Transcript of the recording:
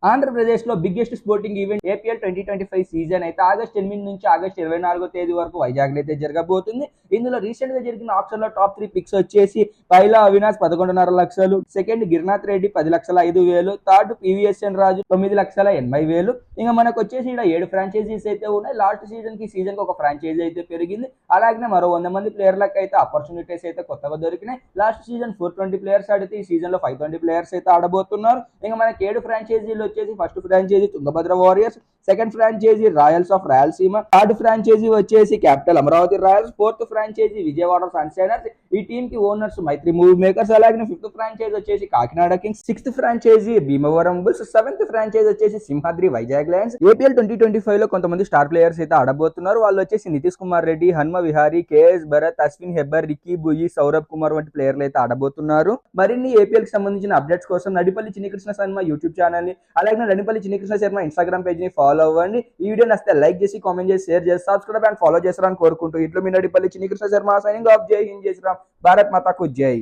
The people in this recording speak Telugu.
ఆంధ్రప్రదేశ్లో biggest sporting event APL 2025 season అయితే ఆగస్టు 8 నుంచి ఆగస్టు 24 తేదీ వరకు వైజాగ్లో అయితే జరగబోతుంది. ఇందులో రీసెంట్ గా జరిగిన ఆప్షన్ లో టాప్ 3 పిక్స్ వచ్చేసి పైలా అవినాష్ 11.5 లక్షలు, సెకండ్ గిరినాథ్ రెడ్డి 10,05,000, థర్డ్ పివిఎస్ఎన్ రాజు 9,80,000. ఇంకా మనకు వచ్చేసి ఇక్కడ 7 ఫ్రాంచైజీస్ అయితే ఉన్నాయి. లాస్ట్ సీజన్ కి ఒక ఫ్రాంచైజీ అయితే పెరిగింది. అలాగే మరో 100 మంది ప్లేయర్లకు అయితే ఆపర్చునిటీస్ అయితే కొత్తగా దొరికినాయి. లాస్ట్ సీజన్ 420 ప్లేయర్స్ ఆడితే ఈ సీజన్ లో 520 ప్లేయర్స్ అయితే ఆడబోతున్నారు. ఇంకా మనకి 7 ఫ్రాంచైజీలు వచ్చేసి first franchise Tungabhadra warriors, second franchise royals of Rayalaseema, third franchise వచ్చేసి capital Amaravati royals, fourth franchise Vijayawada sunshiners, ఈ టీమ్ కి ఓనర్స్ మైత్రి మూవీ మేకర్స్. అలాగే ఫిఫ్త్ ఫ్రాంచైజీ వచ్చేసి Kakinada kings, sixth franchise Bhimavaram bulls, seventh franchise వచ్చేసి సింహాద్రి వైజాగ్ లయన్స్. ఏపీఎల్ 2025 లో కొంతమంది స్టార్ ప్లేయర్స్ అయితే ఆడబోతున్నారు. వాళ్ళు వచ్చేసి నితీష్ కుమార్ రెడ్డి, హనుమ విహారీ, కేఎస్ భరత్, అశ్విన్ హెబ్బర్, రిక్కీ బుయి, సౌరభ్ కుమార్ వంటి ప్లేయర్లు అయితే ఆడబోతున్నారు. మరిన్ని ఏపీఎల్ కి సంబంధించిన అప్డేట్స్ కోసం నడిపల్లి చిన్నకృష్ణ శర్మ యూట్యూబ్ ఛానల్ ని, అలాగే నడిపల్లి చిన్నకృష్ణ శర్మ ఇన్స్టాగ్రామ్ పేజ్ ని ఫాలో అవ్వండి. ఈ వీడియో నచ్చితే లైక్ చేసి, కామెంట్ చేసి, షేర్ చేసి, సబ్స్క్రైబ్ అండ్ ఫాలో చేస్తారని కోరుకుంటూ ఇట్లో మీ నడిపల్లి చిన్నకృష్ణ శర్మ సైనింగ్ ఆఫ్. జై హింద్, జై శ్రీరామ్, భారత్ మాతాకు జై.